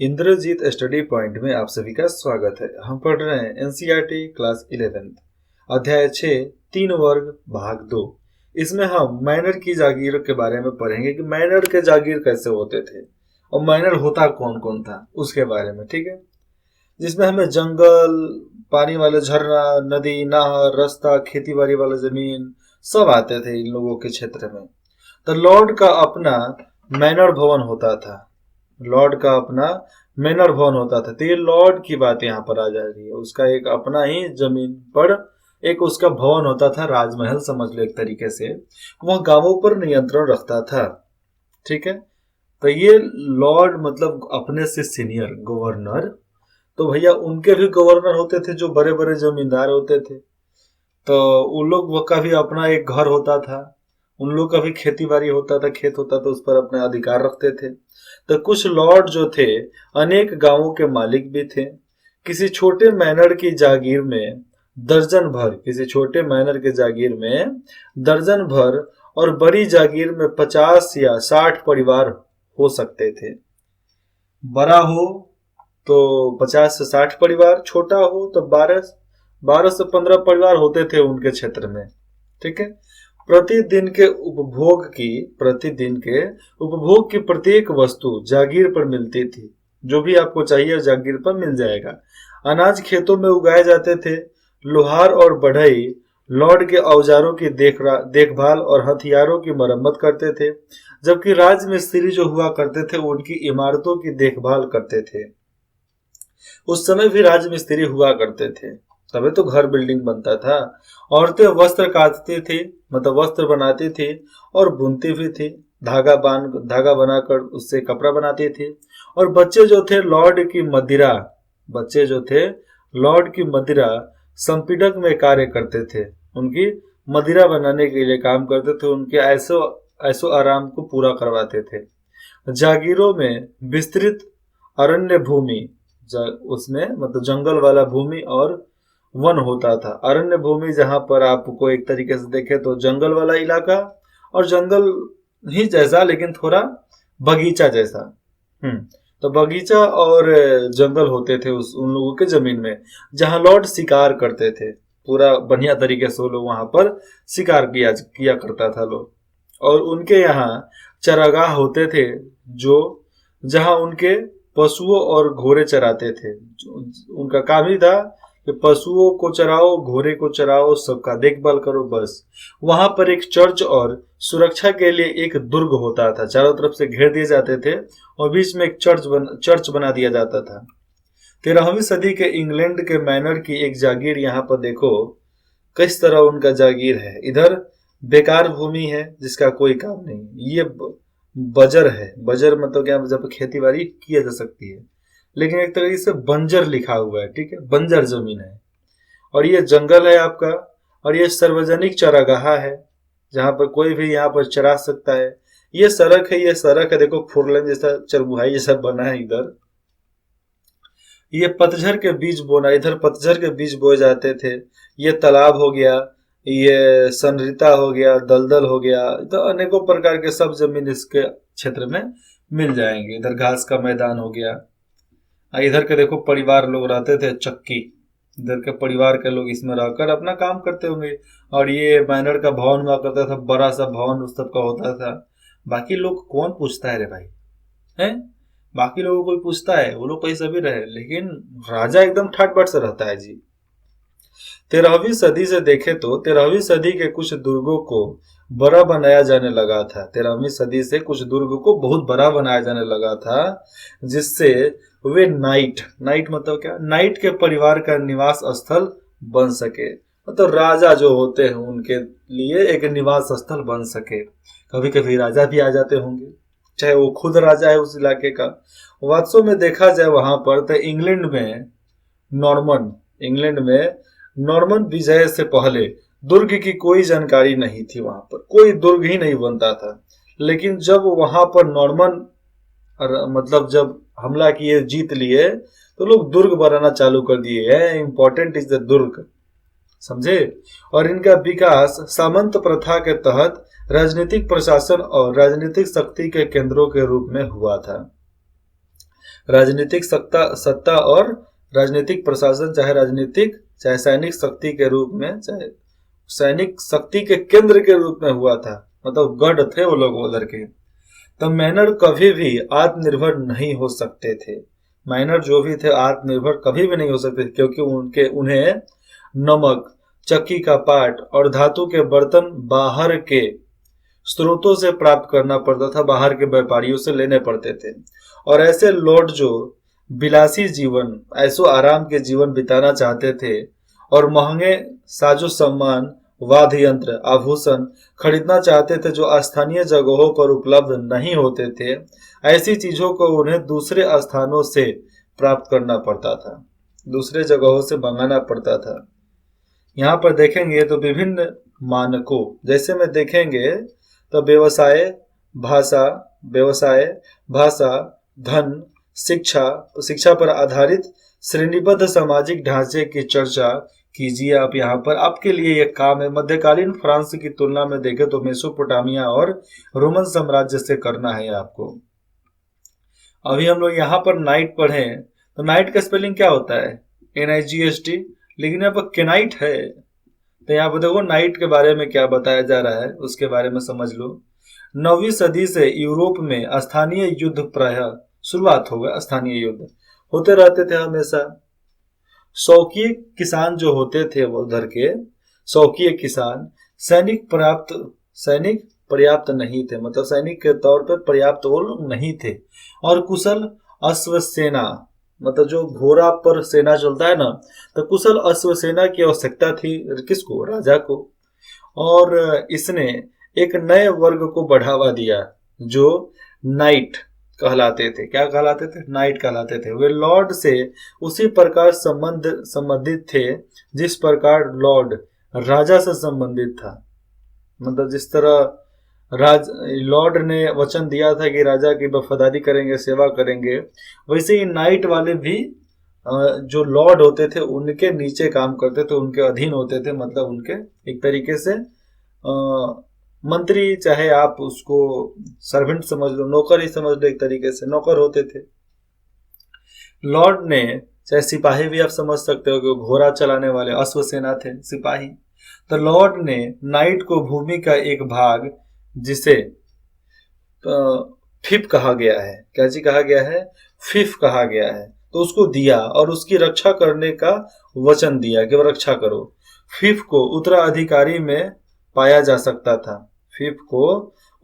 Indrajit study point में आप सभी का स्वागत है। हम पढ़ रहे हैं एनसीईआरटी क्लास 11 अध्याय 6 तीन वर्ग भाग 2। इसमें हम मैनर की जागीर के बारे में पढ़ेंगे कि मैनर के जागीर कैसे होते थे और मैनर होता कौन कौन था उसके बारे में, ठीक है। जिसमें हमें जंगल, पानी वाले झरना, नदी, नहर, रास्ता, खेती बाड़ी वाला जमीन सब आते थे इन लोगों के क्षेत्र में। तो लॉर्ड का अपना मैनर भवन होता था, लॉर्ड का अपना मैनर भवन होता था। तो ये लॉर्ड की बात यहाँ पर आ जा रही है। उसका एक अपना ही जमीन पर एक उसका भवन होता था, राजमहल समझ लो एक तरीके से। वह गांवों पर नियंत्रण रखता था, ठीक है। तो ये लॉर्ड मतलब अपने से सीनियर गवर्नर, तो भैया उनके भी गवर्नर होते थे जो बड़े बड़े जमींदार होते थे। तो उन लोग का भी अपना एक घर होता था, उन लोग का भी खेती बाड़ी होता था, खेत होता था, उस पर अपना अधिकार रखते थे। तो कुछ लॉर्ड जो थे अनेक गांवों के मालिक भी थे। किसी छोटे मैनर की जागीर में दर्जन भर, किसी छोटे मैनर के जागीर में दर्जन भर और बड़ी जागीर में 50 या 60 परिवार हो सकते थे। बड़ा हो तो 50 से 60 परिवार, छोटा हो तो 12 से 15 परिवार होते थे उनके क्षेत्र में, ठीक है। प्रतिदिन के उपभोग की प्रत्येक वस्तु जागीर पर मिलती थी। जो भी आपको चाहिए जागीर पर मिल जाएगा। अनाज खेतों में उगाए जाते थे। लोहार और बढ़ई लॉर्ड के औजारों की देखभाल और हथियारों की मरम्मत करते थे, जबकि राजमिस्त्री जो हुआ करते थे उनकी इमारतों की देखभाल करते थे। उस समय भी राजमिस्त्री हुआ करते थे, तभी तो घर बिल्डिंग बनता था। औरतें वस्त्र काटती थी, मतलब वस्त्र बनाती थी और बुनती भी थी। धागा बनाकर उससे कपड़ा बनाती थी। और बच्चे जो थे लॉर्ड की मदिरा संपीडक में कार्य करते थे। उनकी मदिरा बनाने के लिए काम करते थे, उनके ऐसो आराम को पूरा करवाते थे। जागीरों में विस्तृत अरण्य भूमि, उसमें मतलब जंगल वाला भूमि और वन होता था। अरण्य भूमि जहां पर आपको एक तरीके से देखे तो जंगल वाला इलाका और जंगल ही जैसा लेकिन थोड़ा बगीचा जैसा। तो बगीचा और जंगल होते थे उन लोगों के जमीन में, जहां लॉर्ड शिकार करते थे। पूरा बढ़िया तरीके से लोग वहां पर शिकार किया करता था लोग। और उनके यहाँ चरागाह होते थे जो जहां उनके पशुओं और घोड़े चराते थे। उनका काम ही था कि पशुओं को चराओ, घोड़े को चराओ, सबका देखभाल करो, बस। वहां पर एक चर्च और सुरक्षा के लिए एक दुर्ग होता था। चारों तरफ से घेर दिए जाते थे और बीच में एक चर्च बना दिया जाता था। 13वीं सदी के इंग्लैंड के मैनर की एक जागीर यहाँ पर देखो किस तरह उनका जागीर है। इधर बेकार भूमि है जिसका कोई काम नहीं। ये बजर है। बजर मतलब क्या, जब खेती बाड़ी किया जा सकती है, लेकिन एक तरीके से बंजर लिखा हुआ है, ठीक है, बंजर जमीन है। और ये जंगल है आपका, और ये सार्वजनिक चरागाह है जहां पर कोई भी यहाँ पर चरा सकता है। ये सड़क है, देखो फोरलेन जैसा, चरबुहाई जैसा बना है इधर। ये पतझर के बीज बोना, इधर पतझर के बीज बोए जाते थे। ये तालाब हो गया, ये सनरिता हो गया, दलदल हो गया, तो अनेकों प्रकार के सब जमीन इसके क्षेत्र में मिल जाएंगे। इधर घास का मैदान हो गया। इधर के देखो परिवार लोग रहते थे, चक्की, इधर के परिवार के लोग इसमें रहकर अपना काम करते होंगे। और ये मैनर का भवन हुआ करता था, बड़ा सा भवन उस सबका होता था। बाकी लोग कौन पूछता है रे भाई, है? बाकी लोगों को कोई पूछता है? वो लोग कहीं सभी रहे, लेकिन राजा एकदम ठाट बाट से रहता है जी। 13वीं सदी से देखे तो 13वीं सदी के कुछ दुर्गों को बड़ा बनाया जाने लगा था। 13वीं सदी से कुछ दुर्ग को बहुत बड़ा बनाया जाने लगा था, जिससे वे नाइट मतलब क्या, नाइट के परिवार का निवास स्थल बन सके। मतलब राजा जो होते हैं उनके लिए एक निवास स्थल बन सके। कभी कभी राजा भी आ जाते होंगे, चाहे वो खुद राजा है उस इलाके का। वास्तव में देखा जाए वहां पर तो इंग्लैंड में नॉर्मन विजय से पहले दुर्ग की कोई जानकारी नहीं थी। वहां पर कोई दुर्ग ही नहीं बनता था। लेकिन जब वहां पर नॉर्मन मतलब जब हमला किए, जीत लिए, तो लोग दुर्ग बनाना चालू कर दिए हैं। इंपॉर्टेंट इज द दुर्ग, समझे। और इनका विकास सामंत प्रथा के तहत राजनीतिक प्रशासन और राजनीतिक शक्ति के केंद्रों के रूप में हुआ था। राजनीतिक सत्ता और राजनीतिक प्रशासन, चाहे राजनीतिक चाहे सैनिक शक्ति के रूप में, चाहे सैनिक शक्ति के केंद्र के रूप में हुआ था, मतलब गढ़ थे वो लोग उधर के। तब मैनर कभी भी आत्मनिर्भर नहीं हो सकते थे। मैनर जो भी थे आत्मनिर्भर कभी भी नहीं हो सकते थे, क्योंकि उन्हें नमक, चक्की का पाट और धातु के बर्तन बाहर के स्रोतों से प्राप्त करना पड़ता था, बाहर के व्यापारियों से लेने पड़ते थे। और ऐसे लॉर्ड जो विलासी जीवन, ऐसो आराम के जीवन बिताना चाहते थे और महंगे साजो सम्मान, वाद्य यंत्र, आभूषण खरीदना चाहते थे जो स्थानीय जगहों पर उपलब्ध नहीं होते थे, ऐसी चीजों को उन्हें दूसरे स्थानों से प्राप्त करना पड़ता था, दूसरे जगहों से मंगाना पड़ता था। यहाँ पर देखेंगे तो विभिन्न मानकों, जैसे में देखेंगे तो व्यवसाय, भाषा, धन, शिक्षा पर आधारित श्रेणीबद्ध सामाजिक ढांचे की चर्चा कीजिए। आप यहाँ पर आपके लिए एक काम है, मध्यकालीन फ्रांस की तुलना में देखें तो मेसोपोटामिया और रोमन साम्राज्य से करना है आपको। अभी हम लोग यहाँ पर नाइट पढ़े तो नाइट का स्पेलिंग क्या होता है? NIGHT, लेकिन यहाँ पर केनाइट है। तो यहाँ पर देखो नाइट के बारे में क्या बताया जा रहा है, उसके बारे में समझ लो। 9वीं सदी से यूरोप में स्थानीय युद्ध प्रायः शुरुआत हो गया। स्थानीय युद्ध होते रहते थे हमेशा। शौकीय किसान जो होते थे वो उधर के शौकीय किसान सैनिक पर्याप्त नहीं थे, मतलब सैनिक के तौर पर पर्याप्त वो लोग नहीं थे। और कुशल अश्व सेना, मतलब जो घोड़ा पर सेना चलता है ना, तो कुशल अश्व सेना की आवश्यकता थी। किसको? राजा को। और इसने एक नए वर्ग को बढ़ावा दिया जो नाइट कहलाते थे। क्या कहलाते थे? नाइट कहलाते थे। वे लॉर्ड से उसी प्रकार संबंधित थे जिस प्रकार लॉर्ड राजा से संबंधित था। मतलब जिस तरह लॉर्ड ने वचन दिया था कि राजा की वफादारी करेंगे, सेवा करेंगे, वैसे ही नाइट वाले भी जो लॉर्ड होते थे उनके नीचे काम करते थे, उनके अधीन होते थे। मतलब उनके एक तरीके से मंत्री, चाहे आप उसको सर्वेंट समझ लो, नौकर ही समझ लो, एक तरीके से नौकर होते थे। लॉर्ड ने, चाहे सिपाही भी आप समझ सकते हो कि घोड़ा चलाने वाले अश्व सेना थे सिपाही। तो लॉर्ड ने नाइट को भूमि का एक भाग, जिसे फिफ कहा गया है, क्या जी कहा गया है? फिफ कहा गया है, तो उसको दिया और उसकी रक्षा करने का वचन दिया कि वह रक्षा करो। फिफ को उत्तराधिकारी में पाया जा सकता था। फिफ को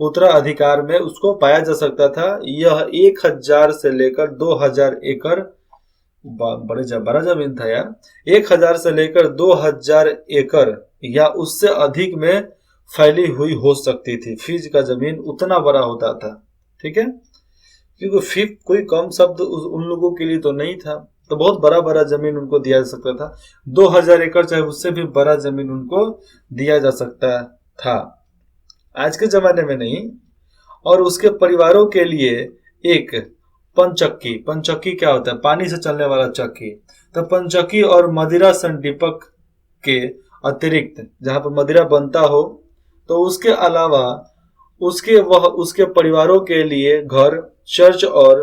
उत्तराधिकार में उसको पाया जा सकता था। यह 1000 से लेकर 2000 एकड़, बड़ा जमीन था यार। 1000 से लेकर 2000 एकड़ या उससे अधिक में फैली हुई हो सकती थी। फीज का जमीन उतना बड़ा होता था, ठीक है, क्योंकि फिफ कोई कम शब्द उन लोगों के लिए तो नहीं था, तो बहुत बड़ा बड़ा जमीन उनको दिया जा सकता था। 2000 एकड़ चाहे उससे भी बड़ा जमीन उनको दिया जा सकता था, आज के जमाने में नहीं। और उसके परिवारों के लिए एक पंचक्की क्या होता है? पानी से चलने वाला चक्की। तो पंचक्की और मदिरा संदीपक के अतिरिक्त जहां पर मदिरा बनता हो, तो उसके अलावा उसके परिवारों के लिए घर, चर्च और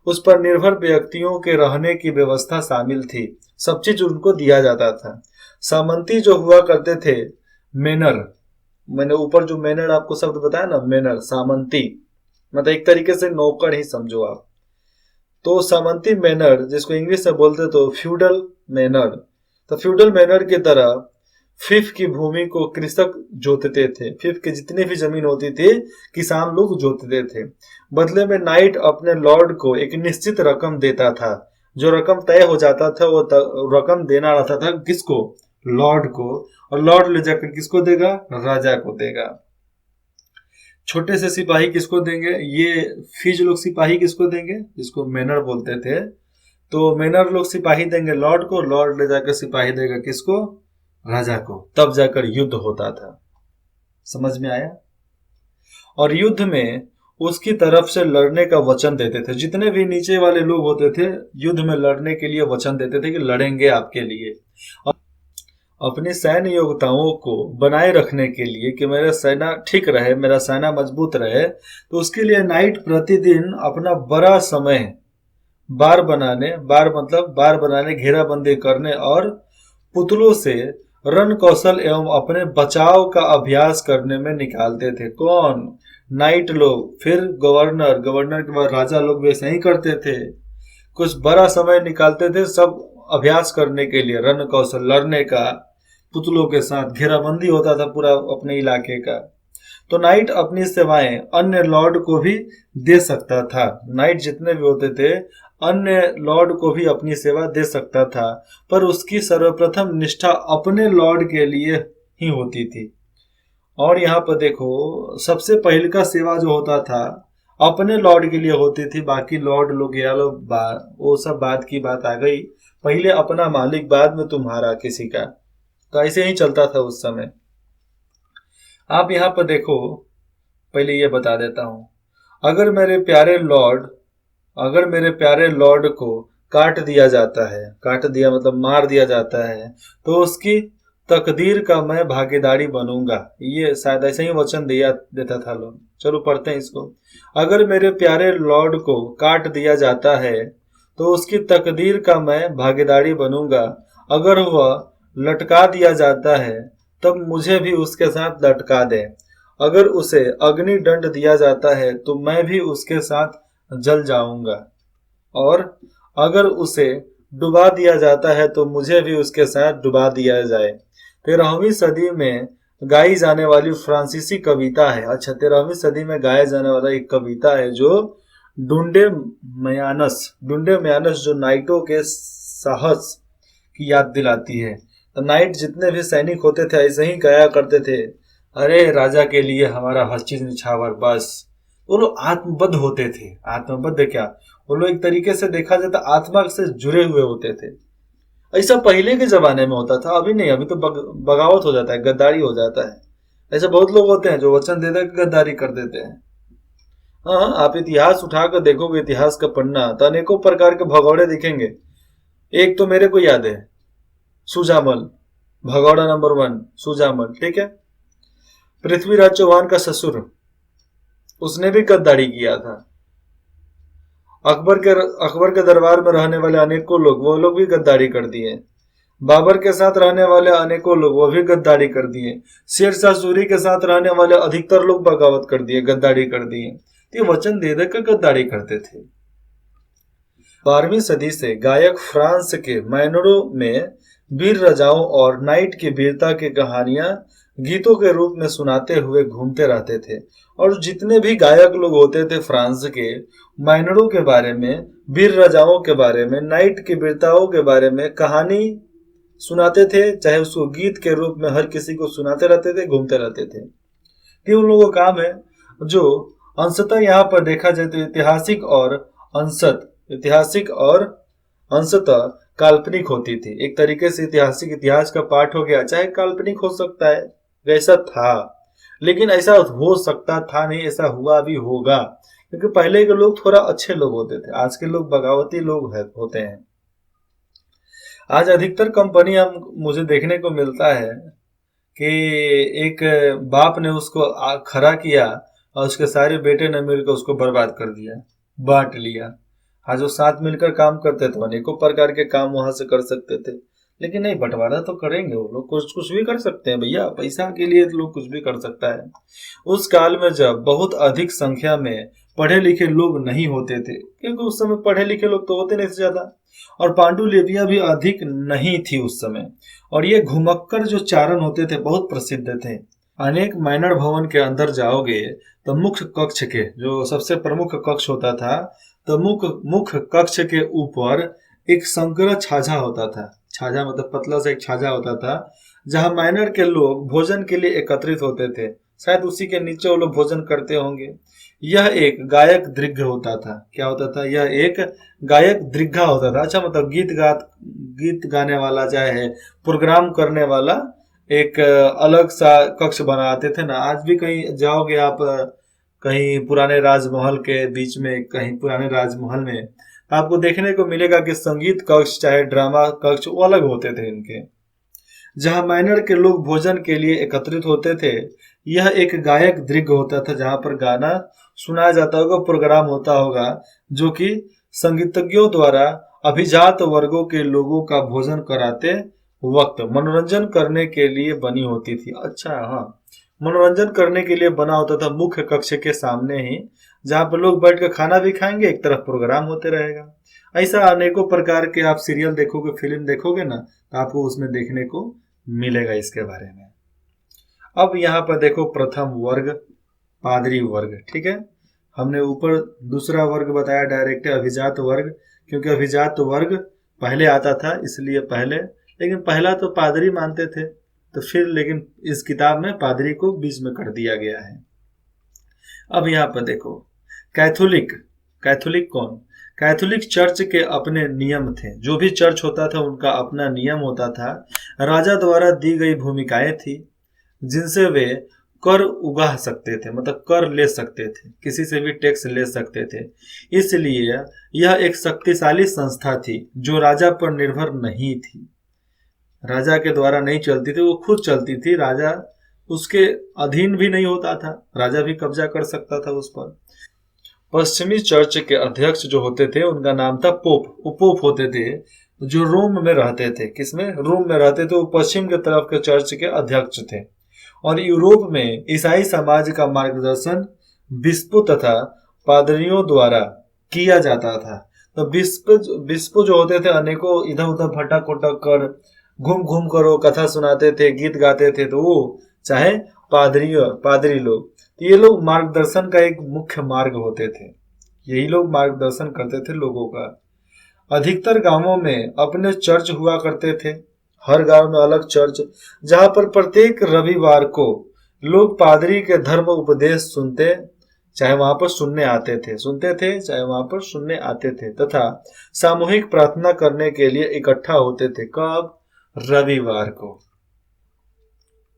उस पर निर्भर व्यक्तियों के रहने की व्यवस्था शामिल थी। सब चीज उनको दिया जाता था। सामंती जो हुआ करते थे, मेनर, मैंने ऊपर जो मेनर आपको शब्द बताया ना, मेनर, सामंती, मतलब एक तरीके से नौकर ही समझो आप। तो सामंती मेनर, जिसको इंग्लिश में बोलते तो फ्यूडल मेनर, तो फ्यूडल मेनर की तरह फिफ की भूमि को कृषक जोतते थे। फिफ की जितनी भी जमीन होती थी किसान लोग जोतते थे। बदले में नाइट अपने लॉर्ड को एक निश्चित रकम देता था। जो रकम तय हो जाता था वो रकम देना रहता था किसको? लॉर्ड को। और लॉर्ड ले जाकर किसको देगा? राजा को देगा। छोटे से सिपाही किसको देंगे? ये फीज लोग सिपाही किसको देंगे? जिसको मेनर बोलते थे। तो मेनर लोग सिपाही देंगे लॉर्ड को, लॉर्ड ले जाकर सिपाही देगा किसको? राजा को। तब जाकर युद्ध होता था। समझ में आया? और युद्ध में उसकी तरफ से लड़ने का वचन देते थे। जितने भी नीचे वाले लोग होते थे युद्ध में लड़ने के लिए वचन देते थे कि लड़ेंगे आपके लिए। और अपनी सैन्य योग्यताओं को बनाए रखने के लिए कि मेरा सेना ठीक रहे, मेरा सेना मजबूत रहे, तो उसके लिए नाइट प्रतिदिन अपना बड़ा समय बार बनाने, घेराबंदी करने और पुतलों से रण कौशल एवं अपने बचाव का अभ्यास करने में निकालते थे। कौन? नाइट लोग। फिर गवर्नर, गवर्नर के बाद राजा लोग भी ऐसे ही करते थे, कुछ बड़ा समय निकालते थे सब अभ्यास करने के लिए, रण कौशल, लड़ने का, पुतलों के साथ घेराबंदी होता था पूरा अपने इलाके का। तो नाइट अपनी सेवाएं अन्य लॉर्ड को भी दे सकता था। नाइट जितने भी होते थे अन्य लॉर्ड को भी अपनी सेवा दे सकता था, पर उसकी सर्वप्रथम निष्ठा अपने लॉर्ड के लिए ही होती थी। और यहाँ पर देखो, सबसे पहले का सेवा जो होता था अपने लॉर्ड के लिए होती थी, बाकी लॉर्ड लोग या लोग वो सब बात की बात आ गई। पहले अपना मालिक, बाद में तुम्हारा किसी का। तो ऐसे ही चलता था उस समय। आप यहाँ पर देखो, पहले ये बता देता हूं, अगर मेरे प्यारे लॉर्ड अगर मेरे प्यारे लॉर्ड को काट दिया जाता है, काट दिया मतलब मार दिया जाता है, तो उसकी तकदीर का मैं भागीदारी बनूंगा। ये शायद ऐसे ही वचन दिया देता था लोग। चलो पढ़ते हैं इसको। अगर मेरे प्यारे लॉर्ड को काट दिया जाता है तो उसकी तकदीर का मैं भागीदारी बनूंगा। अगर वह लटका दिया जाता है तब मुझे भी उसके साथ लटका दे। अगर उसे अग्नि दंड दिया जाता है तो मैं भी उसके साथ जल जाऊंगा। और अगर उसे डुबा दिया जाता है तो मुझे भी उसके साथ डुबा दिया जाए। 13वीं सदी में गाई जाने वाली फ्रांसीसी कविता है। अच्छा, 13वीं सदी में गाया जाने वाला एक कविता है जो डुंडे मयानस जो नाइटों के साहस की याद दिलाती है। तो नाइट जितने भी सैनिक होते थे ऐसे ही गाया करते थे, अरे राजा के लिए हमारा हर चीज निछावर बस। वो लोग आत्मबद्ध होते थे। आत्मबद्ध क्या, वो लोग एक तरीके से देखा जाए तो आत्मा से जुड़े हुए होते थे। ऐसा पहले के जमाने में होता था, अभी नहीं। अभी तो बगावत हो जाता है, गद्दारी हो जाता है। ऐसे बहुत लोग होते हैं जो वचन दे दे के गद्दारी कर देते हैं। हाँ, आप इतिहास उठाकर देखोगे, इतिहास का पढ़ना, तो अनेकों प्रकार के भगौड़े दिखेंगे। एक तो मेरे को याद है, सुजामल, भगौड़ा नंबर 1 सुजामल, ठीक है। पृथ्वीराज चौहान का ससुर, उसने भी गद्दारी किया था। अकबर के दरबार में रहने वाले अनेकों लोग, वो लोग भी गद्दारी कर दिए। बाबर के साथ रहने वाले अनेकों लोग, वो भी गद्दारी कर दिए। शेरशाह सूरी के साथ रहने वाले अधिकतर लोग बगावत कर दिए, गद्दारी कर दिए। ये वचन दे देकर गद्दारी करते थे। 12वीं सदी से गायक फ्रांस के मैनरों में वीर राजाओं और नाइट की वीरता की कहानियां गीतों के रूप में सुनाते हुए घूमते रहते थे। और जितने भी गायक लोग होते थे फ्रांस के, माइनरों के बारे में, वीर राजाओं के बारे में, नाइट की वीरताओं के बारे में कहानी सुनाते थे, चाहे उसको गीत के रूप में हर किसी को सुनाते रहते थे, घूमते रहते थे। ये उन लोगों का काम है जो अंशतः यहाँ पर देखा जाए तो ऐतिहासिक और अंशतः काल्पनिक होती थी। एक तरीके से ऐतिहासिक इतिहास का पाठ हो गया, चाहे काल्पनिक हो सकता है, वैसा था। लेकिन ऐसा हो सकता था नहीं, ऐसा हुआ भी होगा, क्योंकि पहले के लोग थोड़ा अच्छे लोग होते थे, आज के लोग बगावती लोग होते हैं। आज अधिकतर कंपनियां मुझे देखने को मिलता है कि एक बाप ने उसको खड़ा किया और उसके सारे बेटे ने मिलकर उसको बर्बाद कर दिया, बांट लिया। आज वो साथ मिलकर काम करते थे, अनेकों प्रकार के काम वहां से कर सकते थे, लेकिन नहीं, बंटवारा तो करेंगे वो लोग, कुछ भी कर सकते हैं भैया, पैसा के लिए लोग कुछ भी कर सकता है। उस काल में जब बहुत अधिक संख्या में पढ़े लिखे लोग नहीं होते थे, क्योंकि उस समय पढ़े लिखे लोग तो होते नहीं थे ज्यादा, और पांडुलिपियां भी अधिक नहीं थी उस समय, और ये घुमक्कर जो चारण होते थे बहुत प्रसिद्ध थे। अनेक माइनर भवन के अंदर जाओगे तो मुख्य कक्ष के जो सबसे प्रमुख कक्ष होता था, तो मुख्य कक्ष के ऊपर एक संग्रह छाजा होता था। छाजा मतलब पतला सा एक छाजा होता था, जहां माइनर के लोग भोजन के लिए एकत्रित होते थे। शायद उसी के नीचे वो लोग भोजन करते होंगे। यह एक गायक दृघ होता था। क्या होता था? यह एक गायक दृघा होता था। अच्छा, मतलब गीत गाने वाला, चाहे प्रोग्राम करने वाला एक अलग सा कक्ष बनाते थे ना। आज भी कहीं जाओगे आप, कहीं पुराने राजमहल के बीच में, कहीं पुराने राजमहल में, आपको देखने को मिलेगा कि संगीत कक्ष चाहे ड्रामा कक्ष वो अलग होते थे इनके, जहां माइनर के लोग भोजन के लिए एकत्रित होते थे। यह एक गायक दृघ होता था जहां पर गाना सुनाया जाता होगा, प्रोग्राम होता होगा, जो कि संगीतज्ञों द्वारा अभिजात वर्गों के लोगों का भोजन कराते वक्त मनोरंजन करने के लिए बनी होती थी। अच्छा, हाँ, मनोरंजन करने के लिए बना होता था मुख्य कक्ष के सामने ही, जहाँ पर लोग बैठ कर खाना भी खाएंगे, एक तरफ प्रोग्राम होते रहेगा। ऐसा अनेकों प्रकार के आप सीरियल देखोगे, फिल्म देखोगे ना, तो आपको उसमें देखने को मिलेगा इसके बारे में। अब यहाँ पर देखो प्रथम वर्ग पादरी वर्ग, ठीक है। हमने ऊपर दूसरा वर्ग बताया डायरेक्ट अभिजात वर्ग, क्योंकि अभिजात वर्ग पहले आता था इसलिए पहले, लेकिन पहला तो पादरी मानते थे, तो फिर लेकिन इस किताब में पादरी को बीच में कर दिया गया है। अब यहाँ पर देखो कैथोलिक, कैथोलिक कौन? कैथोलिक चर्च के अपने नियम थे, जो भी चर्च होता था उनका अपना नियम होता था, राजा द्वारा दी गई भूमिकाएं थी जिनसे वे कर उगा सकते थे, मतलब कर ले सकते थे, किसी से भी टैक्स ले सकते थे। इसलिए यह एक शक्तिशाली संस्था थी जो राजा पर निर्भर नहीं थी, राजा के द्वारा नहीं चलती थी, वो खुद चलती थी, राजा उसके अधीन भी नहीं होता था, राजा भी कब्जा कर सकता था उस पर। पश्चिमी चर्च के अध्यक्ष जो होते थे उनका नाम था पोप, वो पोप होते थे जो रोम में रहते थे। किसमें? रोम में रहते थे, वो पश्चिम के तरफ के चर्च के अध्यक्ष थे। और यूरोप में ईसाई समाज का मार्गदर्शन बिस्पो तथा पादरियों द्वारा किया जाता था। तो बिस्पो जो होते थे अनेकों इधर उधर भटक उटक कर घूम घूम कर वो कथा सुनाते थे, गीत गाते थे, तो वो चाहे पादरी लोग, तो ये लोग मार्गदर्शन का एक मुख्य मार्ग होते थे, यही लोग मार्गदर्शन करते थे लोगों का। अधिकतर गांवों में अपने चर्च हुआ करते थे, हर गांव में अलग चर्च, जहां पर प्रत्येक रविवार को लोग पादरी के धर्म उपदेश सुनते, चाहे वहां पर सुनने आते थे तथा सामूहिक प्रार्थना करने के लिए इकट्ठा होते थे। कब? रविवार को।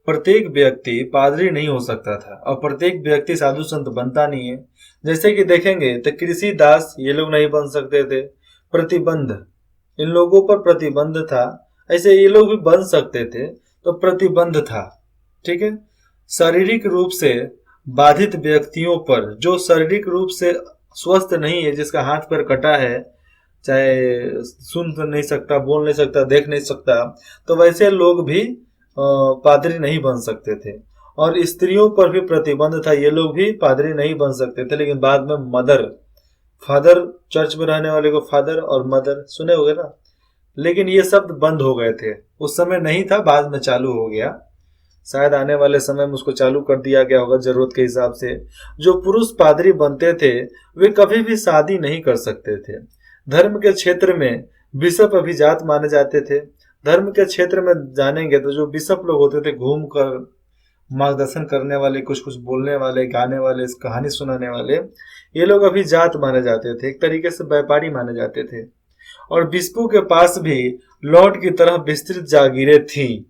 प्रत्येक व्यक्ति पादरी नहीं हो सकता था और प्रत्येक व्यक्ति साधु संत बनता नहीं है। जैसे कि देखेंगे तो कृषि दास ये लोग नहीं बन सकते थे, प्रतिबंध, इन लोगों पर प्रतिबंध था, ऐसे ये लोग भी बन सकते थे, तो प्रतिबंध था, ठीक है। शारीरिक रूप से बाधित व्यक्तियों पर, जो शारीरिक रूप से स्वस्थ नहीं है, जिसका हाथ पैर कटा है, चाहे सुन नहीं सकता, बोल नहीं सकता, देख नहीं सकता, तो वैसे लोग भी पादरी नहीं बन सकते थे। और स्त्रियों पर भी प्रतिबंध था, ये लोग भी पादरी नहीं बन सकते थे। लेकिन बाद में मदर, फादर, चर्च में रहने वाले को फादर और मदर सुने होंगे ना, लेकिन ये शब्द बंद हो गए थे, उस समय नहीं था, बाद में चालू हो गया, शायद आने वाले समय में उसको चालू कर दिया गया होगा जरूरत के हिसाब से। जो पुरुष पादरी बनते थे वे कभी भी शादी नहीं कर सकते थे। धर्म के क्षेत्र में बिशप अभिजात माने जाते थे। धर्म के क्षेत्र में जानेंगे तो जो बिशप लोग होते थे, घूम कर मार्गदर्शन करने वाले, कुछ कुछ बोलने वाले, गाने वाले, कहानी सुनाने वाले, ये लोग अभिजात माने जाते थे, एक तरीके से व्यापारी माने जाते थे। और बिशपों के पास भी लॉर्ड की तरह विस्तृत जागीरें थी,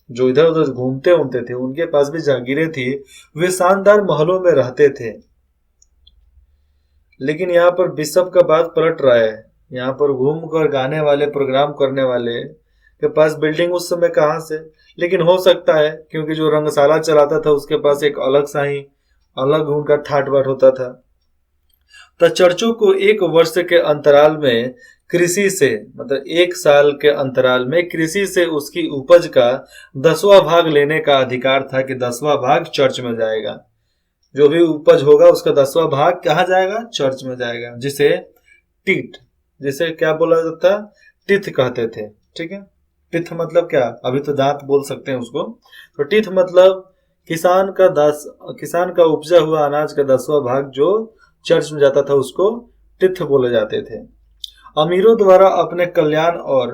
जो इधर उधर घूमते थे, उनके पास भी जागीरें थी, वे शानदार महलों में रहते थे। लेकिन यहाँ पर बिशप का बात पलट रहा है, यहाँ पर घूम कर गाने वाले, प्रोग्राम करने वाले के पास बिल्डिंग उस समय कहाँ से? लेकिन हो सकता है क्योंकि जो रंगशाला चलाता था उसके पास एक अलग सा ही अलग उनका ठाट बाट होता था। तो चर्चों को एक वर्ष के अंतराल में कृषि से, मतलब एक साल के अंतराल में कृषि से उसकी उपज का 10वां भाग लेने का अधिकार था, कि 10वां भाग चर्च में जाएगा, जो भी उपज होगा उसका 10वां भाग कहाँ जाएगा? चर्च में जाएगा, जिसे टिथ, जिसे क्या बोला जाता? टिथ कहते थे, ठीक है। टिथ मतलब क्या? अभी तो दांत बोल सकते हैं उसको, तो टिथ मतलब किसान का उपजा हुआ अनाज का 10वां भाग जो चर्च में जाता था उसको टिथ बोले जाते थे। अमीरों द्वारा अपने कल्याण और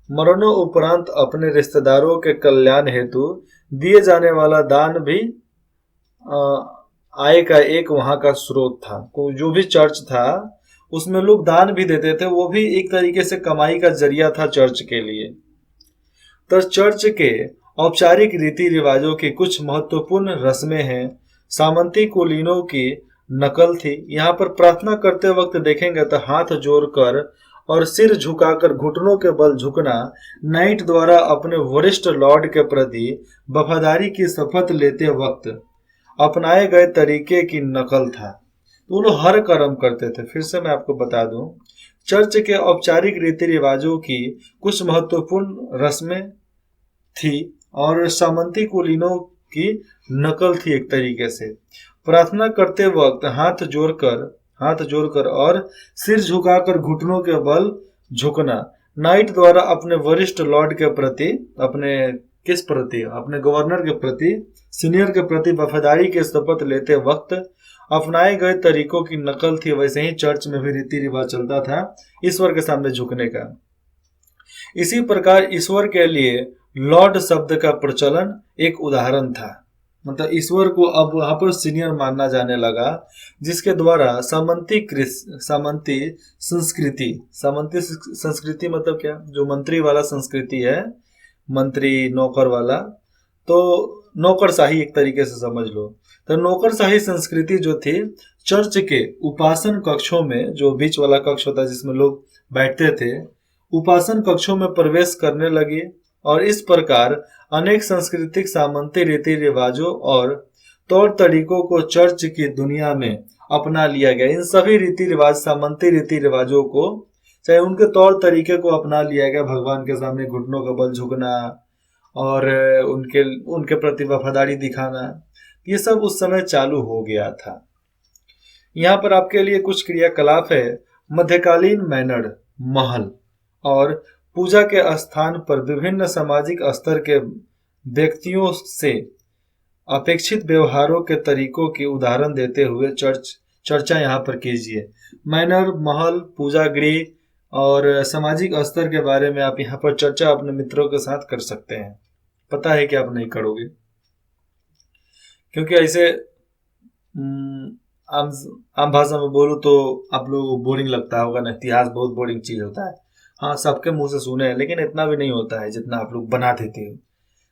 मरणों उपरांत अपने रिश्तेदारों के कल्याण हेतु दिए जाने वाला दान भी आय का एक वहां का स्रोत था। जो भी चर्च था उसमें लोग दान भी देते थे, वो भी एक तरीके से कमाई का जरिया था चर्च के लिए। तो चर्च के औपचारिक रीति रिवाजों की कुछ महत्वपूर्ण रस्में हैं। सामंती कुलीनों की नकल थी। यहाँ पर प्रार्थना करते वक्त देखेंगे तो हाथ जोड़कर और सिर झुकाकर घुटनों के बल झुकना नाइट द्वारा अपने वरिष्ठ लॉर्ड के प्रति वफादारी की शपथ लेते वक्त अपनाए गए तरीके की नकल था। तो वो लोग हर कर्म करते थे। फिर से मैं आपको बता दूं, चर्च के औपचारिक रीति रिवाजों की कुछ महत्वपूर्ण रस्में थी और सामंती कुलीनों की नकल थी एक तरीके से। प्रार्थना करते वक्त हाथ जोड़कर और सिर झुकाकर घुटनों के बल झुकना। नाइट द्वारा अपने वरिष्ठ लॉर्ड के प्रति, अपने गवर्नर के प्रति, सीनियर के प्रति वफादारी के शपथ लेते वक्त अपनाए गए तरीकों की नकल थी। वैसे ही चर्च में भी रीति रिवाज चलता था ईश्वर के सामने झुकने का। इसी प्रकार ईश्वर के लिए लॉर्ड शब्द का प्रचलन एक उदाहरण था। मतलब ईश्वर को अब वहां पर सीनियर मानना जाने लगा, जिसके द्वारा सामंती संस्कृति मतलब क्या, जो मंत्री वाला संस्कृति है, मंत्री नौकर वाला, तो नौकरशाही एक तरीके से समझ लो। तो नौकरशाही संस्कृति जो थी, चर्च के उपासन कक्षों में, जो बीच वाला कक्ष होता है जिसमें लोग बैठते थे, उपासन कक्षों में प्रवेश करने लगी और इस प्रकार अनेक सांस्कृतिक सामंती रीति रिवाजों और तौर तरीकों को चर्च की दुनिया में अपना लिया गया। इन सभी रीति रिवाज, सामंती रीति रिवाजों को, चाहे उनके तौर तरीके को अपना लिया गया। भगवान के सामने घुटनों का बल झुकना और उनके प्रति वफादारी दिखाना, ये सब उस समय चालू हो गया था। यहाँ पर आपके लिए कुछ क्रियाकलाप है। मध्यकालीन मैनर, महल और पूजा के स्थान पर विभिन्न सामाजिक स्तर के व्यक्तियों से अपेक्षित व्यवहारों के तरीकों की उदाहरण देते हुए चर्चा यहाँ पर कीजिए। मैनर, महल, पूजा गृह और सामाजिक स्तर के बारे में आप यहाँ पर चर्चा अपने मित्रों के साथ कर सकते हैं। पता है कि आप नहीं करोगे, क्योंकि ऐसे आम भाषा में बोलूँ तो आप लोगों को बोरिंग लगता होगा ना। इतिहास बहुत बोरिंग चीज होता है। हाँ, सबके मुंह से सुने हैं, लेकिन इतना भी नहीं होता है जितना आप लोग बना देते हो।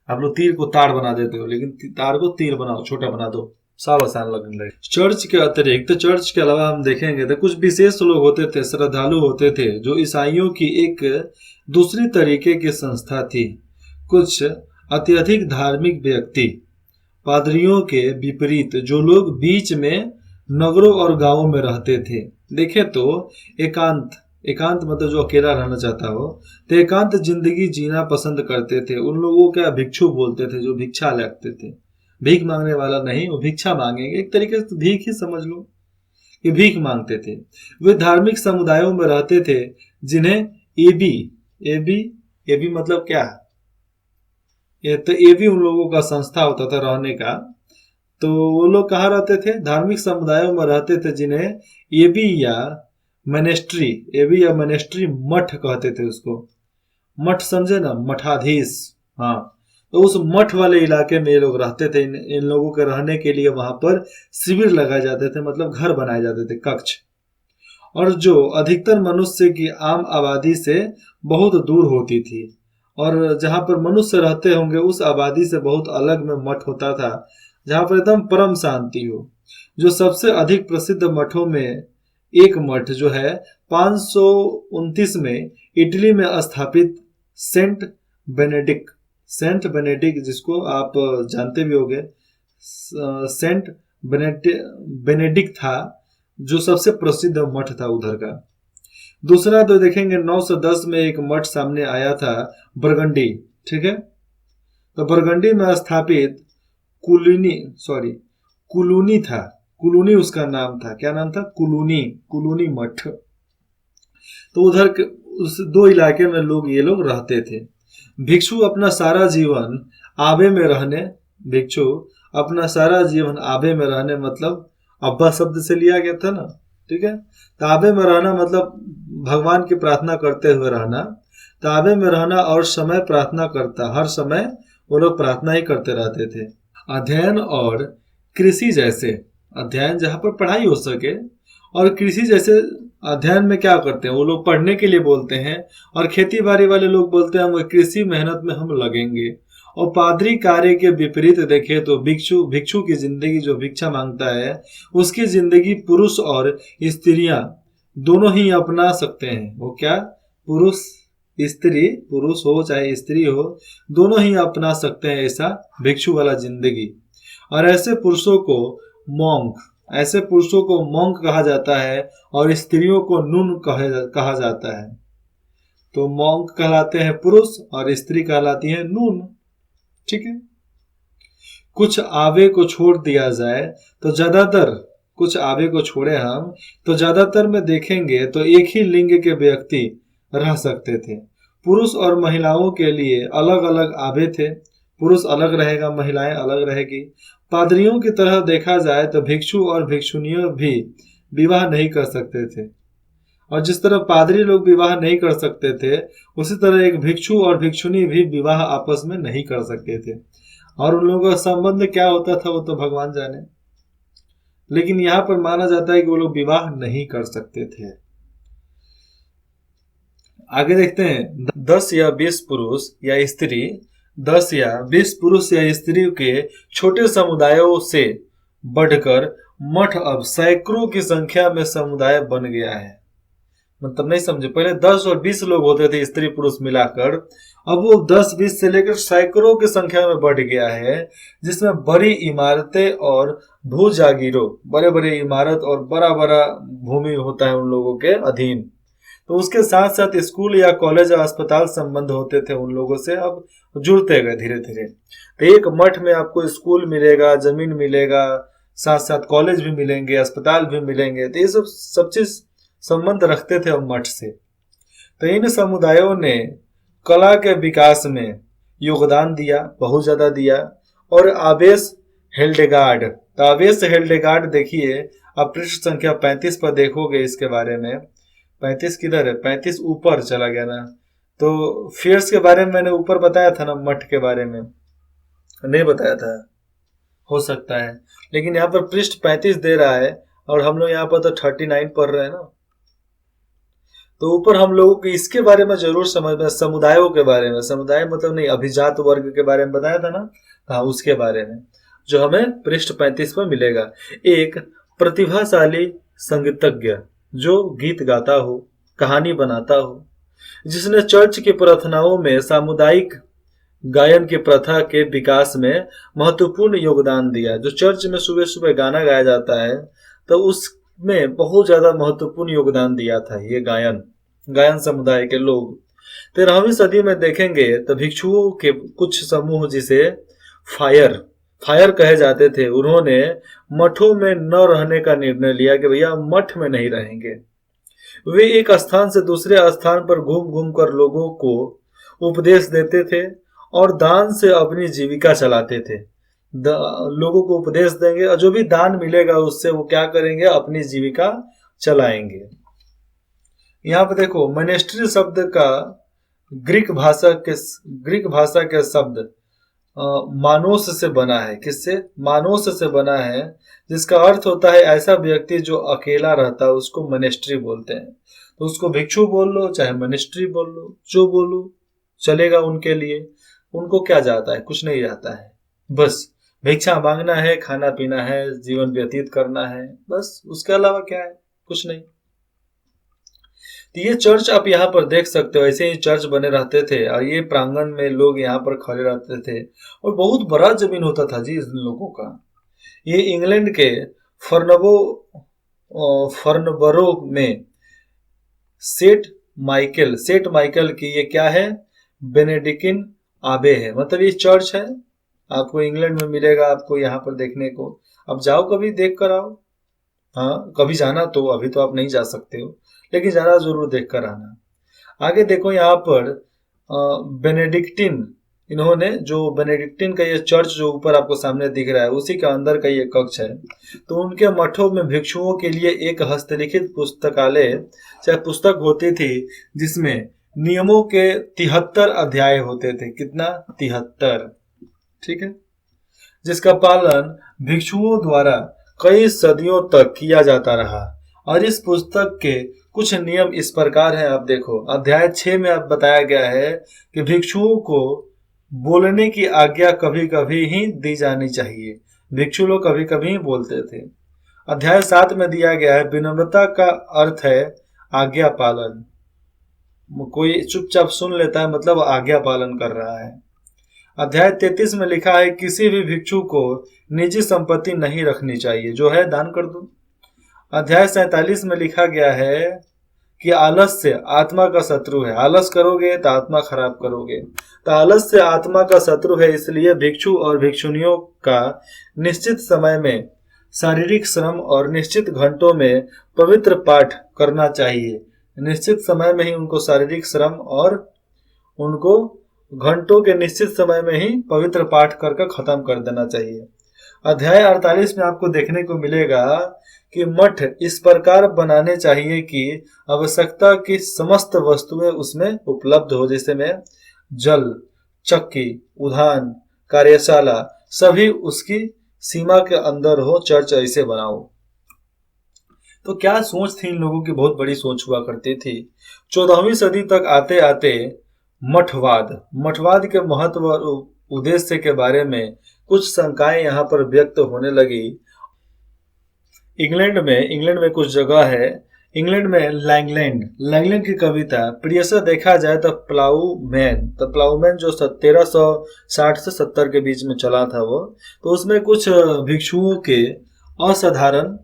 आप लोग तीर को तार बना देते हो, लेकिन तार को तीर बनाओ, छोटा बना दो, सब आसान लगने लगे। चर्च के अतिरिक्त, चर्च के अलावा हम देखेंगे तो कुछ विशेष लोग होते थे, श्रद्धालु होते थे, जो ईसाइयों की एक दूसरी तरीके की संस्था थी। कुछ अत्यधिक धार्मिक व्यक्ति, पादरियों के विपरीत, जो लोग बीच में नगरों और गांवों में रहते थे। देखें तो एकांत मतलब जो अकेला रहना चाहता हो, तो एकांत जिंदगी जीना पसंद करते थे। उन लोगों को भिक्षु बोलते थे, जो भिक्षा लगते थे। भीख मांगने वाला नहीं, वो भिक्षा मांगेंगे, एक तरीके से भीख ही समझ लो, ये भीख मांगते थे। वे धार्मिक समुदायों में रहते थे जिन्हें एबी मतलब क्या, ये तो एबी उन लोगों का संस्था होता था रहने का। तो वो लोग कहाँ रहते थे? धार्मिक समुदायों में रहते थे, जिन्हें एबी या मनेस्ट्री मठ कहते थे। उसको मठ समझे ना, मठाधीश। हाँ, तो उस मठ वाले इलाके में ये लोग रहते थे। इन लोगों के रहने के लिए वहां पर शिविर लगाए जाते थे, मतलब घर बनाए जाते थे, कक्ष, और जो अधिकतर मनुष्य की आम आबादी से बहुत दूर होती थी। और जहां पर मनुष्य रहते होंगे उस आबादी से बहुत अलग में मठ होता था, जहां पर एकदम परम शांति हो। जो सबसे अधिक प्रसिद्ध मठों में एक मठ जो है 529 में इटली में स्थापित सेंट बेनेडिक्ट, जिसको आप जानते भी होंगे, सेंट बेनेडिक्ट था, जो सबसे प्रसिद्ध मठ था उधर का। दूसरा तो देखेंगे 910 में एक मठ सामने आया था, बरगंडी। ठीक है, तो बरगंडी में स्थापित कुलूनी था। कुलूनी उसका नाम था। क्या नाम था? कुलूनी मठ। तो उधर उस दो इलाके में ये लोग रहते थे। भिक्षु अपना सारा जीवन आबे में रहने मतलब अब्बा शब्द से लिया गया था ना। ठीक है, ताबे में रहना मतलब भगवान की प्रार्थना करते हुए रहना। ताबे में रहना और समय प्रार्थना करता, हर समय वो लोग प्रार्थना ही करते रहते थे। अध्ययन और कृषि जैसे, अध्ययन जहाँ पर पढ़ाई हो सके, और कृषि जैसे अध्ययन में क्या करते हैं वो लोग? पढ़ने के लिए बोलते हैं। और खेती बाड़ी वाले लोग बोलते हैं हम कृषि मेहनत में हम लगेंगे। और पादरी कार्य के विपरीत देखे तो भिक्षु की जिंदगी, जो भिक्षा मांगता है, उसकी जिंदगी पुरुष और स्त्रियां दोनों ही अपना सकते हैं। वो क्या? पुरुष हो चाहे स्त्री हो, दोनों ही अपना सकते हैं ऐसा भिक्षु वाला जिंदगी। और ऐसे पुरुषों को मॉन्क, ऐसे पुरुषों को मॉन्क कहा जाता है और स्त्रियों को नून कहा जाता है। तो मॉन्क कहलाते हैं पुरुष और स्त्री कहलाती है नून। ठीक है। कुछ आवे को छोड़ दिया जाए तो ज्यादातर, कुछ आवे को छोड़े हम तो ज्यादातर में देखेंगे तो एक ही लिंग के व्यक्ति रह सकते थे। पुरुष और महिलाओं के लिए अलग अलग आवे थे। पुरुष अलग रहेगा, महिलाएं अलग रहेगी। पादरियों की तरह देखा जाए तो भिक्षु और भिक्षुनियों भी विवाह नहीं कर सकते थे। और जिस तरह पादरी लोग विवाह नहीं कर सकते थे, उसी तरह एक भिक्षु और भिक्षुनी भी विवाह आपस में नहीं कर सकते थे। और उन लोगों का संबंध क्या होता था वो तो भगवान जाने, लेकिन यहाँ पर माना जाता है कि वो लोग विवाह नहीं कर सकते थे। आगे देखते हैं, 10 या 20 पुरुष या स्त्री, 10 या 20 पुरुष या स्त्री के छोटे समुदायों से बढ़कर मठ अब सैकड़ों की संख्या में समुदाय बन गया है। मतलब नहीं समझे, पहले 10 और 20 लोग होते थे स्त्री पुरुष मिलाकर, अब वो 10-20 से लेकर सैकड़ों की संख्या में बढ़ गया है, जिसमें बड़ी इमारतें और भू जागीरों, बड़े बड़े इमारत और बड़ा बड़ा भूमि होता है उन लोगों के अधीन। तो उसके साथ साथ स्कूल या कॉलेज या अस्पताल संबंध होते थे उन लोगों से, अब जुड़ते गए धीरे धीरे। तो एक मठ में आपको स्कूल मिलेगा, जमीन मिलेगा, साथ साथ कॉलेज भी मिलेंगे, अस्पताल भी मिलेंगे। तो ये सब चीज संबंध रखते थे अब मठ से। तो इन समुदायों ने कला के विकास में योगदान दिया, बहुत ज्यादा दिया। और आवेश हिल्डेगार्ड, तो आवेश हिल्डेगार्ड देखिए, आप पृष्ठ संख्या 35 पर देखोगे इसके बारे में। 35 किधर है? 35 ऊपर चला गया ना। तो फेयर्स के बारे में मैंने ऊपर बताया था ना, मठ के बारे में नहीं बताया था, हो सकता है, लेकिन यहाँ पर पृष्ठ 35 दे रहा है और हम लोग यहाँ पर तो 39 पढ़ रहे हैं ना। तो ऊपर हम लोगों को इसके बारे में जरूर समझना, समुदायों के बारे में, समुदाय मतलब नहीं अभिजात वर्ग के बारे में बताया था ना, हाँ उसके बारे में, जो हमें पृष्ठ 35 पर मिलेगा। एक प्रतिभाशाली संगीतज्ञ जो गीत गाता हो, कहानी बनाता हो, जिसने चर्च की प्रार्थनाओं में सामुदायिक गायन की प्रथा के विकास में महत्वपूर्ण योगदान दिया। जो चर्च में सुबह सुबह गाना गाया जाता है तो उसमें बहुत ज्यादा महत्वपूर्ण योगदान दिया था ये गायन समुदाय के लोग। 13वीं सदी में देखेंगे तो भिक्षुओं के कुछ समूह, जिसे फायर कहे जाते थे, उन्होंने मठों में न रहने का निर्णय लिया कि भैया मठ में नहीं रहेंगे। वे एक स्थान से दूसरे स्थान पर घूम घूम कर लोगों को उपदेश देते थे और दान से अपनी जीविका चलाते थे। लोगों को उपदेश देंगे और जो भी दान मिलेगा उससे वो क्या करेंगे? अपनी जीविका चलाएंगे। यहाँ पे देखो, मोनेस्ट्री शब्द का ग्रीक भाषा के शब्द मानोस से बना है। किससे? मानोस से बना है, जिसका अर्थ होता है ऐसा व्यक्ति जो अकेला रहता है, उसको मोनेस्ट्री बोलते हैं। तो उसको भिक्षु बोल लो चाहे मोनेस्ट्री बोल लो, जो बोलो चलेगा उनके लिए। उनको क्या जाता है? कुछ नहीं जाता है, बस भिक्षा मांगना है, खाना पीना है, जीवन व्यतीत करना है, बस। उसके अलावा क्या है? कुछ नहीं। तो ये चर्च आप यहाँ पर देख सकते हो, ऐसे ही चर्च बने रहते थे और ये प्रांगण में लोग यहाँ पर खड़े रहते थे और बहुत बड़ा जमीन होता था जी इन लोगों का। ये इंग्लैंड के फर्नबरो में सेंट माइकल की ये क्या है? बेनेडिक्टिन आबे है। मतलब ये चर्च है, आपको इंग्लैंड में मिलेगा, आपको यहाँ पर देखने को। अब जाओ कभी देख कर आओ। हाँ कभी जाना, तो अभी तो आप नहीं जा सकते हो, लेकिन जाना जरूर देख कर आना। आगे देखो यहाँ पर बेनेडिक्टिन, इन्होंने जो बेनेडिक्टिन का ये चर्च जो ऊपर आपको सामने दिख रहा है, उसी के अंदर का ये कक्ष है। तो उनके मठों में भिक्षुओं के लिए एक हस्तलिखित पुस्तकालय चाहे पुस्तक होती थी, जिसमें नियमों के 73 अध्याय होते थे। कितना? 73। ठीक है, जिसका पालन भिक्षुओं द्वारा कई सदियों तक किया जाता रहा। और इस पुस्तक के कुछ नियम इस प्रकार हैं, आप देखो अध्याय 6 में आप बताया गया है कि भिक्षुओं को बोलने की आज्ञा कभी कभी ही दी जानी चाहिए। भिक्षु लोग कभी कभी ही बोलते थे। अध्याय 7 में दिया गया है विनम्रता का अर्थ है आज्ञा पालन। कोई चुपचाप सुन लेता है मतलब आज्ञा पालन कर रहा है। अध्याय 33 में लिखा है किसी भी भिक्षु को निजी संपत्ति नहीं रखनी चाहिए, जो है दान कर दो। अध्याय 47 में लिखा गया है कि आलस्य आत्मा का शत्रु है। आलस करोगे तो आत्मा खराब करोगे, तो आलस्य आत्मा का शत्रु है। इसलिए भिक्षु और भिक्षुनियों का निश्चित समय में शारीरिक श्रम और निश्चित घंटों में पवित्र पाठ करना चाहिए। निश्चित समय में ही उनको शारीरिक श्रम और उनको घंटों के निश्चित समय में ही पवित्र पाठ करके खत्म कर देना चाहिए। अध्याय 48 में आपको देखने को मिलेगा कि मठ इस प्रकार बनाने चाहिए कि आवश्यकता की समस्त वस्तुएं उसमें उपलब्ध हो, जैसे में जल, चक्की, उद्यान, कार्यशाला, सभी उसकी सीमा के अंदर हो। चर्च ऐसे बनाओ। तो क्या सोच थी इन लोगों की, बहुत बड़ी सोच हुआ करती थी। 14वीं सदी तक आते आते मठवाद के महत्व और उद्देश्य के बारे में कुछ शंकाएं यहाँ पर व्यक्त होने लगी। इंग्लैंड में कुछ जगह है, इंग्लैंड में लैंगलैंड की कविता प्रिय से देखा जाए तो प्लाउमैन जो 1360 से 70 के बीच में चला था वो, तो उसमें कुछ भिक्षुओं के असाधारण,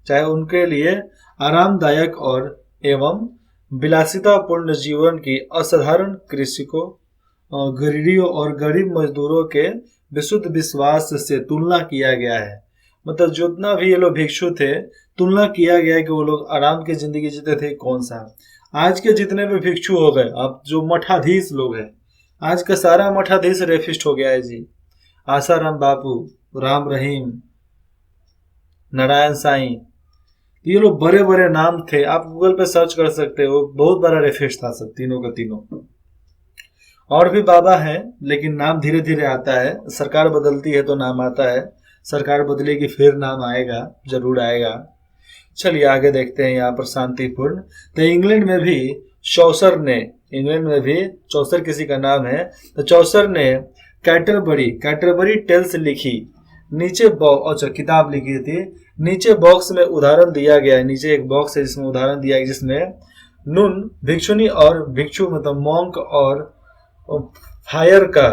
चाहे उनके लिए आरामदायक और एवं विलासितापूर्ण जीवन की असाधारण कृषकों, गरीबों और गरीब मजदूरों के विशुद्ध विश्वास से तुलना किया गया है। मतलब जितना भी ये लोग भिक्षु थे, तुलना किया गया है कि वो लोग आराम की जिंदगी जीते थे कौन सा। आज के जितने भी भिक्षु हो गए, अब जो मठाधीश लोग हैं, आज का सारा मठाधीश रेफिस्ट हो गया है जी। आसाराम बापू, राम रहीम, नारायण साईं, ये लोग बड़े बड़े नाम थे, आप गूगल पे सर्च कर सकते हो, बहुत बड़ा रेफिस्ट था सब तीनों का तीनों। और भी बाबा हैं, लेकिन नाम धीरे धीरे आता है, सरकार बदलती है तो नाम आता है, सरकार बदलेगी फिर नाम आएगा, जरूर आएगा। चलिए आगे देखते हैं यहाँ पर शांतिपूर्ण। तो इंग्लैंड में भी चौसर किसी का नाम है, तो चौसर ने कैटरबरी टेल्स लिखी, नीचे किताब लिखी थी। नीचे बॉक्स में उदाहरण दिया गया है, नीचे एक बॉक्स है जिसमें उदाहरण दिया है, जिसमें नून भिक्षुनी और भिक्षु मतलब मॉन्क और फायर का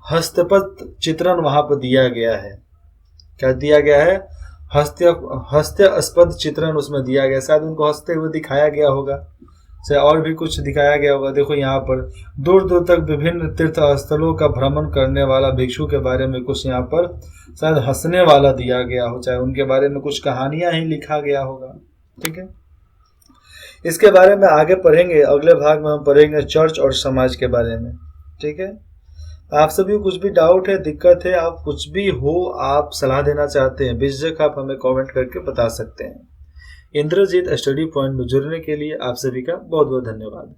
हस्तपत चित्रण वहां पर दिया गया है। क्या दिया गया है? हस्तास्पद चित्रण उसमें दिया गया, शायद उनको हंसते हुए दिखाया गया होगा, चाहे और भी कुछ दिखाया गया होगा। देखो यहाँ पर दूर दूर तक विभिन्न तीर्थ स्थलों का भ्रमण करने वाला भिक्षु के बारे में कुछ यहाँ पर शायद हंसने वाला दिया गया हो, चाहे उनके बारे में कुछ कहानियां ही लिखा गया होगा। ठीक है, इसके बारे में आगे पढ़ेंगे, अगले भाग में हम पढ़ेंगे चर्च और समाज के बारे में। ठीक है, आप सभी कुछ भी डाउट है, दिक्कत है, आप कुछ भी हो, आप सलाह देना चाहते हैं, बेझिझक आप हमें कमेंट करके बता सकते हैं। इंद्रजीत स्टडी पॉइंट में जुड़ने के लिए आप सभी का बहुत बहुत धन्यवाद।